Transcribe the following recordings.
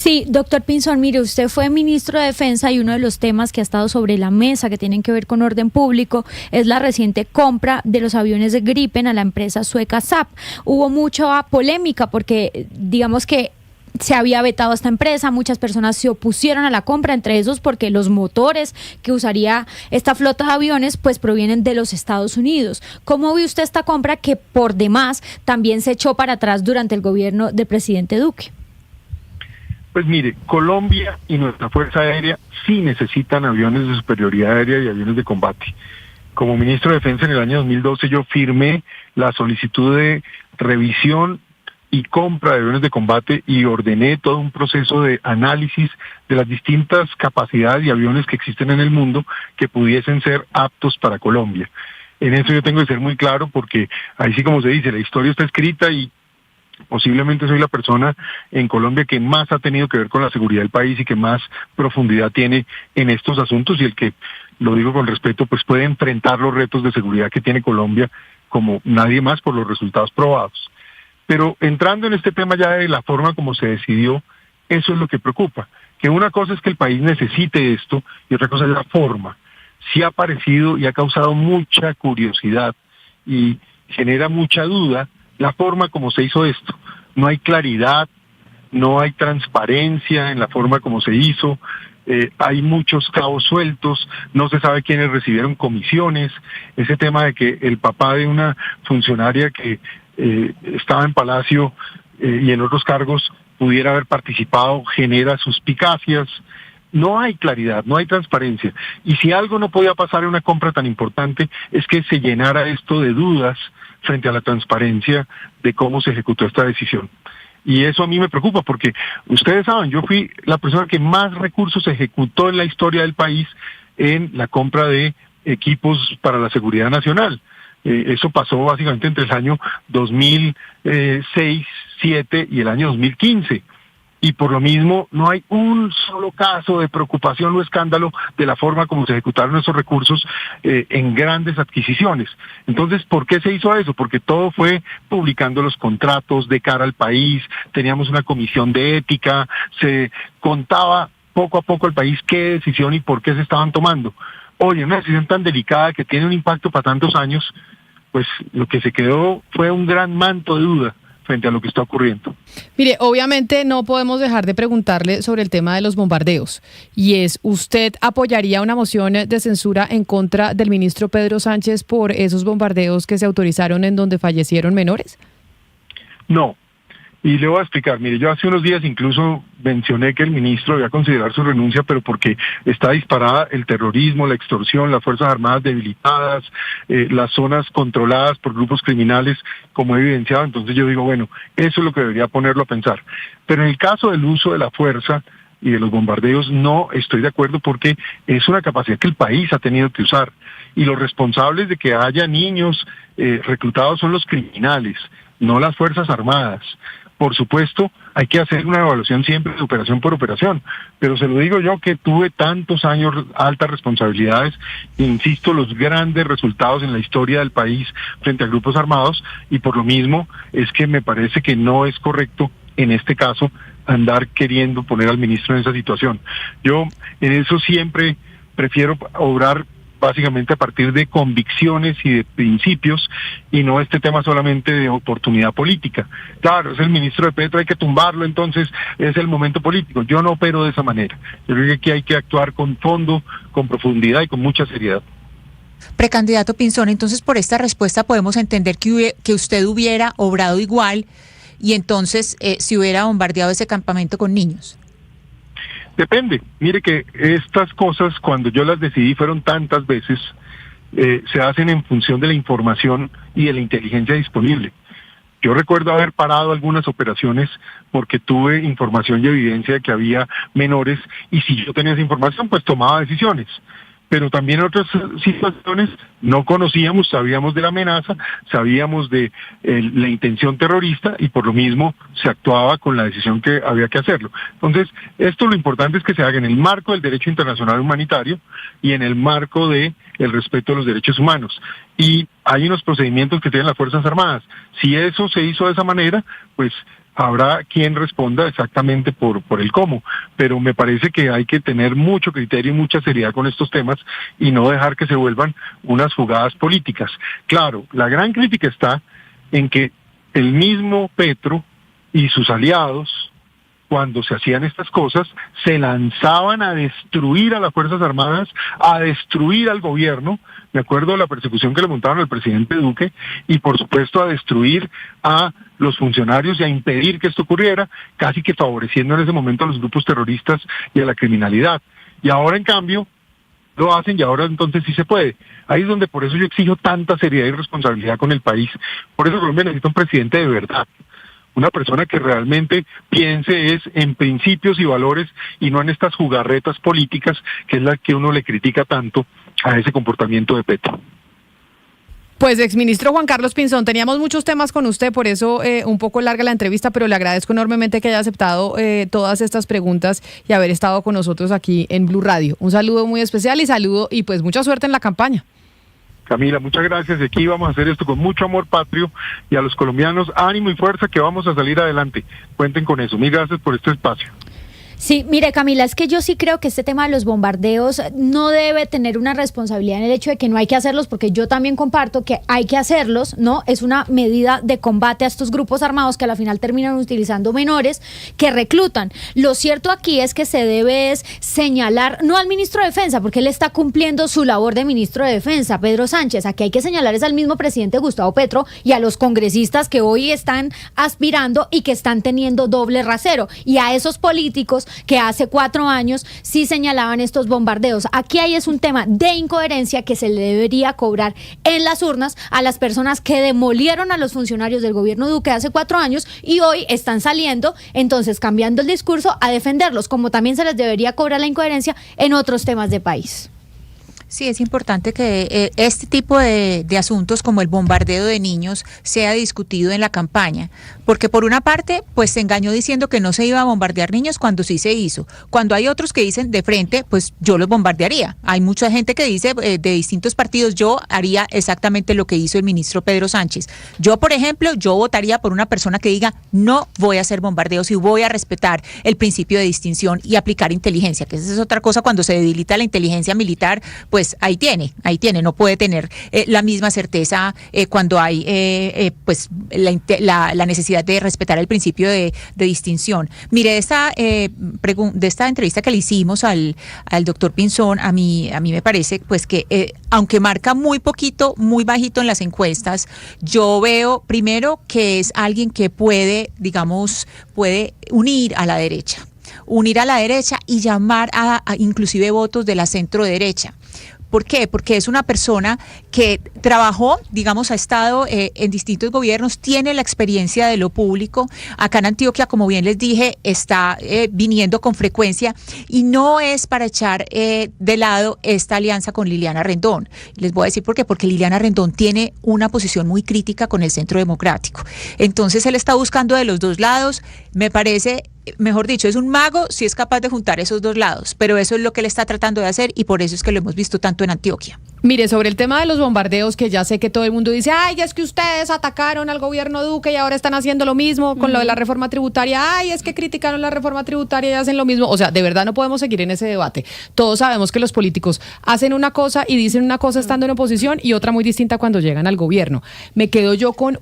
Sí, doctor Pinzón, mire, usted fue ministro de Defensa y uno de los temas que ha estado sobre la mesa que tienen que ver con orden público es la reciente compra de los aviones de Gripen a la empresa sueca Saab. Hubo mucha polémica porque digamos que se había vetado a esta empresa, muchas personas se opusieron a la compra, entre esos porque los motores que usaría esta flota de aviones pues provienen de los Estados Unidos. ¿Cómo ve usted esta compra que por demás también se echó para atrás durante el gobierno del presidente Duque? Pues mire, Colombia y nuestra Fuerza Aérea sí necesitan aviones de superioridad aérea y aviones de combate. Como ministro de Defensa en el año 2012 yo firmé la solicitud de revisión y compra de aviones de combate y ordené todo un proceso de análisis de las distintas capacidades y aviones que existen en el mundo que pudiesen ser aptos para Colombia. En eso yo tengo que ser muy claro porque ahí sí, como se dice, la historia está escrita y posiblemente soy la persona en Colombia que más ha tenido que ver con la seguridad del país y que más profundidad tiene en estos asuntos y el que, lo digo con respeto, pues puede enfrentar los retos de seguridad que tiene Colombia como nadie más por los resultados probados. Pero entrando en este tema ya de la forma como se decidió, eso es lo que preocupa, que una cosa es que el país necesite esto y otra cosa es la forma. Sí ha aparecido y ha causado mucha curiosidad y genera mucha duda la forma como se hizo esto. No hay claridad, no hay transparencia en la forma como se hizo, hay muchos cabos sueltos, no se sabe quiénes recibieron comisiones, ese tema de que el papá de una funcionaria que estaba en Palacio y en otros cargos pudiera haber participado genera suspicacias. No hay claridad, no hay transparencia. Y si algo no podía pasar en una compra tan importante es que se llenara esto de dudas frente a la transparencia de cómo se ejecutó esta decisión. Y eso a mí me preocupa porque ustedes saben, yo fui la persona que más recursos ejecutó en la historia del país en la compra de equipos para la seguridad nacional. Eso pasó básicamente entre el año 2006, 2007 y el año 2015. Y por lo mismo no hay un solo caso de preocupación o escándalo de la forma como se ejecutaron esos recursos en grandes adquisiciones. Entonces, ¿por qué se hizo eso? Porque todo fue publicando los contratos de cara al país, teníamos una comisión de ética, se contaba poco a poco al país qué decisión y por qué se estaban tomando. Oye, una decisión tan delicada que tiene un impacto para tantos años, pues lo que se quedó fue un gran manto de duda frente a lo que está ocurriendo. Mire, obviamente no podemos dejar de preguntarle sobre el tema de los bombardeos, y es, ¿usted apoyaría una moción de censura en contra del ministro Pedro Sánchez por esos bombardeos que se autorizaron en donde fallecieron menores? No, y le voy a explicar. Mire, yo hace unos días incluso mencioné que el ministro debía considerar su renuncia, pero porque está disparada el terrorismo, la extorsión, las Fuerzas Armadas debilitadas, las zonas controladas por grupos criminales, como he evidenciado. Entonces yo digo, bueno, eso es lo que debería ponerlo a pensar. Pero en el caso del uso de la fuerza y de los bombardeos no estoy de acuerdo porque es una capacidad que el país ha tenido que usar. Y los responsables de que haya niños reclutados son los criminales, no las Fuerzas Armadas. Por supuesto, hay que hacer una evaluación siempre de operación por operación, pero se lo digo yo que tuve tantos años, altas responsabilidades, e insisto, los grandes resultados en la historia del país frente a grupos armados, y por lo mismo es que me parece que no es correcto en este caso andar queriendo poner al ministro en esa situación. Yo en eso siempre prefiero obrar básicamente a partir de convicciones y de principios, y no este tema solamente de oportunidad política. Claro, es el ministro de Petro, hay que tumbarlo, entonces es el momento político. Yo no opero de esa manera. Yo creo que aquí hay que actuar con fondo, con profundidad y con mucha seriedad. Precandidato Pinzón, entonces por esta respuesta podemos entender que usted hubiera obrado igual y entonces si hubiera bombardeado ese campamento con niños. Depende. Mire que estas cosas, cuando yo las decidí, fueron tantas veces, se hacen en función de la información y de la inteligencia disponible. Yo recuerdo haber parado algunas operaciones porque tuve información y evidencia de que había menores, y si yo tenía esa información, pues tomaba decisiones. Pero también en otras situaciones no conocíamos, sabíamos de la amenaza, sabíamos de la intención terrorista, y por lo mismo se actuaba con la decisión que había que hacerlo. Entonces, esto lo importante es que se haga en el marco del derecho internacional humanitario y en el marco de el respeto de los derechos humanos. Y hay unos procedimientos que tienen las Fuerzas Armadas. Si eso se hizo de esa manera, pues Habrá quien responda exactamente por el cómo, pero me parece que hay que tener mucho criterio y mucha seriedad con estos temas y no dejar que se vuelvan unas jugadas políticas. Claro, la gran crítica está en que el mismo Petro y sus aliados, cuando se hacían estas cosas, se lanzaban a destruir a las Fuerzas Armadas, a destruir al gobierno. Me acuerdo de la persecución que le montaron al presidente Duque y por supuesto a destruir a los funcionarios y a impedir que esto ocurriera, casi que favoreciendo en ese momento a los grupos terroristas y a la criminalidad. Y ahora en cambio lo hacen y ahora entonces sí se puede. Ahí es donde por eso yo exijo tanta seriedad y responsabilidad con el país. Por eso Colombia necesita un presidente de verdad. Una persona que realmente piense en principios y valores y no en estas jugarretas políticas que es la que uno le critica tanto a ese comportamiento de Petro. Pues, exministro Juan Carlos Pinzón, teníamos muchos temas con usted, por eso un poco larga la entrevista, pero le agradezco enormemente que haya aceptado todas estas preguntas y haber estado con nosotros aquí en Blue Radio. Un saludo muy especial y pues mucha suerte en la campaña. Camila, muchas gracias. Y aquí vamos a hacer esto con mucho amor patrio y a los colombianos ánimo y fuerza que vamos a salir adelante. Cuenten con eso. Mil gracias por este espacio. Sí, mire Camila, es que yo sí creo que este tema de los bombardeos no debe tener una responsabilidad en el hecho de que no hay que hacerlos, porque yo también comparto que hay que hacerlos, ¿no? Es una medida de combate a estos grupos armados que a la final terminan utilizando menores que reclutan. Lo cierto aquí es que se debe señalar, no al ministro de Defensa, porque él está cumpliendo su labor de ministro de Defensa, Pedro Sánchez. Aquí hay que señalar es al mismo presidente Gustavo Petro y a los congresistas que hoy están aspirando y que están teniendo doble rasero, y a esos políticos que hace 4 años sí señalaban estos bombardeos. Aquí hay es un tema de incoherencia que se le debería cobrar en las urnas a las personas que demolieron a los funcionarios del gobierno Duque hace 4 años y hoy están saliendo, entonces cambiando el discurso, a defenderlos, como también se les debería cobrar la incoherencia en otros temas de país. Sí, es importante que este tipo de asuntos como el bombardeo de niños sea discutido en la campaña, porque por una parte, pues se engañó diciendo que no se iba a bombardear niños cuando sí se hizo. Cuando hay otros que dicen de frente, pues yo los bombardearía. Hay mucha gente que dice de distintos partidos, yo haría exactamente lo que hizo el ministro Pedro Sánchez. Yo, por ejemplo, yo votaría por una persona que diga, no voy a hacer bombardeos y voy a respetar el principio de distinción y aplicar inteligencia, que esa es otra cosa. Cuando se debilita la inteligencia militar, pues ahí tiene, no puede tener la misma certeza cuando hay pues la necesidad de respetar el principio de distinción. Mire, de esta entrevista que le hicimos al doctor Pinzón, a mí me parece pues que aunque marca muy poquito, muy bajito en las encuestas, yo veo primero que es alguien que puede unir a la derecha y llamar a inclusive votos de la centro derecha. ¿Por qué? Porque es una persona que trabajó, ha estado en distintos gobiernos, tiene la experiencia de lo público. Acá en Antioquia, como bien les dije, está viniendo con frecuencia y no es para echar de lado esta alianza con Liliana Rendón. Les voy a decir por qué, porque Liliana Rendón tiene una posición muy crítica con el Centro Democrático. Entonces él está buscando de los dos lados, me parece. Mejor dicho, es un mago si es capaz de juntar esos dos lados, pero eso es lo que él está tratando de hacer y por eso es que lo hemos visto tanto en Antioquia. Mire, sobre el tema de los bombardeos, que ya sé que todo el mundo dice, ay, es que ustedes atacaron al gobierno Duque y ahora están haciendo lo mismo con lo de la reforma tributaria, ay, es que criticaron la reforma tributaria y hacen lo mismo. O sea, de verdad no podemos seguir en ese debate. Todos sabemos que los políticos hacen una cosa y dicen una cosa estando en oposición y otra muy distinta cuando llegan al gobierno. Me quedo yo con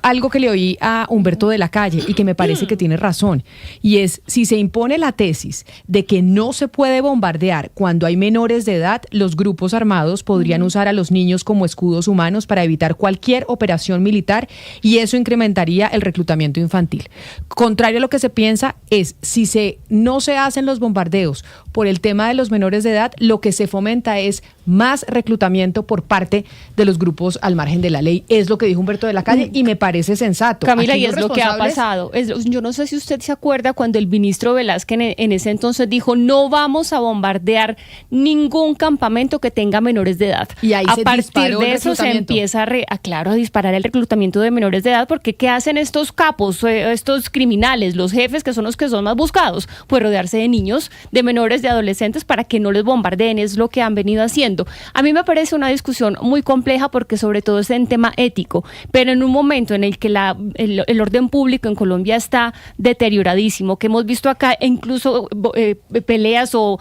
algo que le oí a Humberto de la Calle y que me parece que tiene razón, y es, si se impone la tesis de que no se puede bombardear cuando hay menores de edad, los grupos armados podrían usar a los niños como escudos humanos para evitar cualquier operación militar y eso incrementaría el reclutamiento infantil. Contrario a lo que se piensa es, si no se hacen los bombardeos por el tema de los menores de edad, lo que se fomenta es más reclutamiento por parte de los grupos al margen de la ley. Es lo que dijo Humberto de la Calle y me parece sensato. Camila, y es lo que ha pasado. Yo no sé si usted se acuerda cuando el ministro Velázquez en ese entonces dijo, no vamos a bombardear ningún campamento que tenga menores de edad. Y ahí a partir de eso se empieza a disparar el reclutamiento de menores de edad, porque ¿qué hacen estos capos, estos criminales, los jefes que son los que son más buscados? Pues rodearse de niños, de menores de de adolescentes para que no les bombardeen, es lo que han venido haciendo. A mí me parece una discusión muy compleja porque sobre todo es en tema ético, pero en un momento en el que el orden público en Colombia está deterioradísimo, que hemos visto acá incluso peleas o,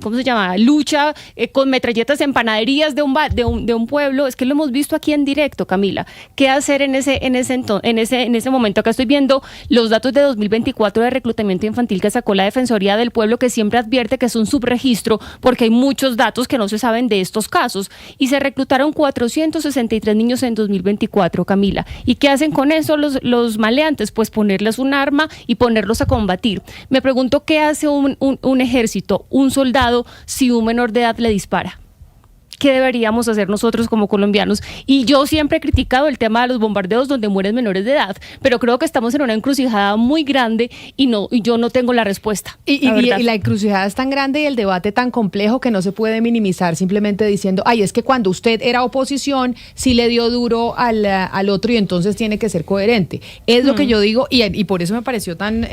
¿cómo se llama?, lucha con metralletas en panaderías de un pueblo, es que lo hemos visto aquí en directo, Camila. ¿Qué hacer en ese momento? Acá estoy viendo los datos de 2024 de reclutamiento infantil que sacó la Defensoría del Pueblo, que siempre advierte que es un subregistro porque hay muchos datos que no se saben de estos casos, y se reclutaron 463 niños en 2024, Camila. ¿Y qué hacen con eso los maleantes? Pues ponerles un arma y ponerlos a combatir. Me pregunto qué hace un ejército, un soldado, si un menor de edad le dispara. ¿Qué deberíamos hacer nosotros como colombianos? Y yo siempre he criticado el tema de los bombardeos donde mueren menores de edad, pero creo que estamos en una encrucijada muy grande y yo no tengo la respuesta. Y la encrucijada es tan grande y el debate tan complejo que no se puede minimizar simplemente diciendo, ay, es que cuando usted era oposición sí le dio duro al otro y entonces tiene que ser coherente. Es lo que yo digo y por eso me pareció tan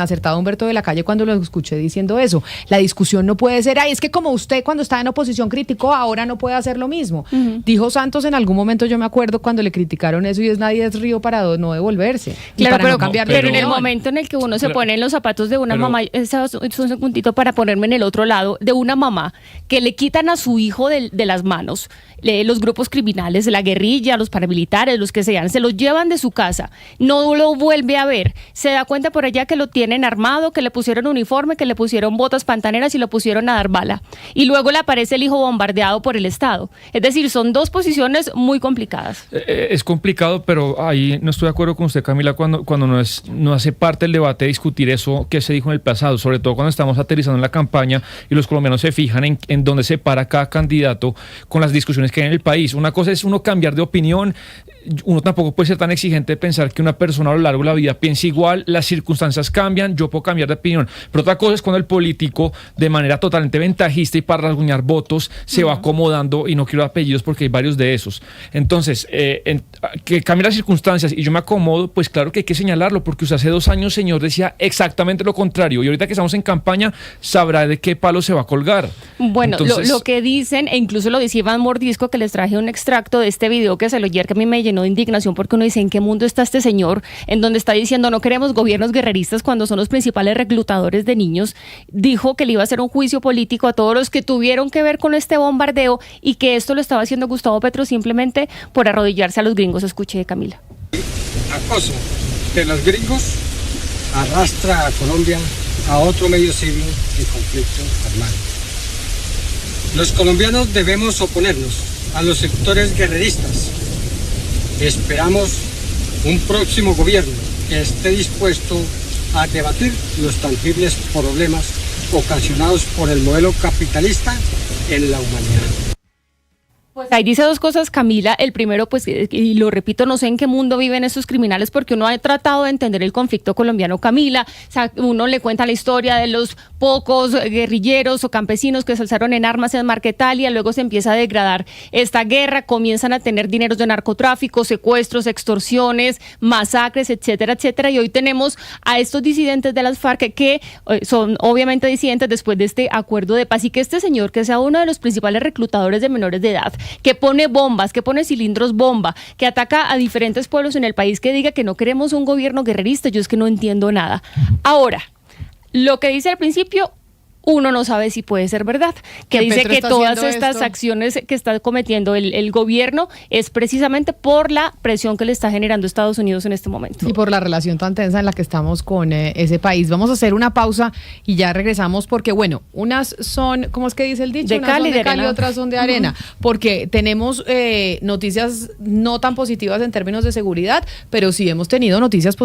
acertado Humberto de la Calle cuando lo escuché diciendo eso. La discusión no puede ser, ay, es que como usted cuando estaba en oposición criticó, ahora no puede hacer lo mismo. Dijo Santos en algún momento, yo me acuerdo cuando le criticaron eso, y nadie es río para no devolverse. Claro, pero en el momento en el que uno se pone en los zapatos de una mamá, eso es un segundito para ponerme en el otro lado, de una mamá que le quitan a su hijo de las manos, los grupos criminales, la guerrilla, los paramilitares, los que sean, se los llevan de su casa, no lo vuelve a ver, se da cuenta por allá que lo tienen armado, que le pusieron uniforme, que le pusieron botas pantaneras y lo pusieron a dar bala, y luego le aparece el hijo bombardeado por el Estado. Es decir, son dos posiciones muy complicadas. Es complicado, pero ahí no estoy de acuerdo con usted, Camila, cuando no hace parte del debate discutir eso que se dijo en el pasado, sobre todo cuando estamos aterrizando en la campaña y los colombianos se fijan en dónde se para cada candidato con las discusiones que hay en el país. Una cosa es uno cambiar de opinión, uno tampoco puede ser tan exigente de pensar que una persona a lo largo de la vida piensa igual, las circunstancias cambian, yo puedo cambiar de opinión, pero otra cosa es cuando el político de manera totalmente ventajista y para rasguñar votos se va acomodando, y no quiero apellidos porque hay varios de esos. Entonces, que cambien las circunstancias y yo me acomodo, pues claro que hay que señalarlo, porque usted hace 2 años, señor, decía exactamente lo contrario, y ahorita que estamos en campaña sabrá de qué palo se va a colgar. Bueno, entonces, lo que dicen, e incluso lo decía Iván Mordisco, que les traje un extracto de este video que se lo ayer, que a mí me llenó de indignación, porque uno dice, ¿en qué mundo está este señor? En donde está diciendo, no queremos gobiernos guerreristas cuando son los principales reclutadores de niños. Dijo que le iba a hacer un juicio político a todos los que tuvieron que ver con este bombardeo, y que esto lo estaba haciendo Gustavo Petro simplemente por arrodillarse a los gringos. Escuché, Camila. Acoso de los gringos arrastra a Colombia a otro medio civil de conflicto armado. Los colombianos debemos oponernos a los sectores guerreristas. Esperamos un próximo gobierno que esté dispuesto a debatir los tangibles problemas ocasionados por el modelo capitalista en la humanidad. Pues ahí dice 2 cosas, Camila. El primero, pues, y lo repito, no sé en qué mundo viven estos criminales, porque uno ha tratado de entender el conflicto colombiano, Camila. O sea, uno le cuenta la historia de los pocos guerrilleros o campesinos que se alzaron en armas en Marquetalia, luego se empieza a degradar esta guerra, comienzan a tener dineros de narcotráfico, secuestros, extorsiones, masacres, etcétera, etcétera. Y hoy tenemos a estos disidentes de las FARC que son obviamente disidentes después de este acuerdo de paz, y que este señor, que sea uno de los principales reclutadores de menores de edad, que pone bombas, que pone cilindros bomba, que ataca a diferentes pueblos en el país, que diga que no queremos un gobierno guerrerista, yo es que no entiendo nada. Ahora, lo que dice al principio, uno no sabe si puede ser verdad, que dice que todas estas acciones que está cometiendo el gobierno es precisamente por la presión que le está generando Estados Unidos en este momento. Y por la relación tan tensa en la que estamos con ese país. Vamos a hacer una pausa y ya regresamos, porque bueno, unas son, ¿cómo es que dice el dicho? De cal y de arena. Otras son de arena, porque tenemos noticias no tan positivas en términos de seguridad, pero sí hemos tenido noticias positivas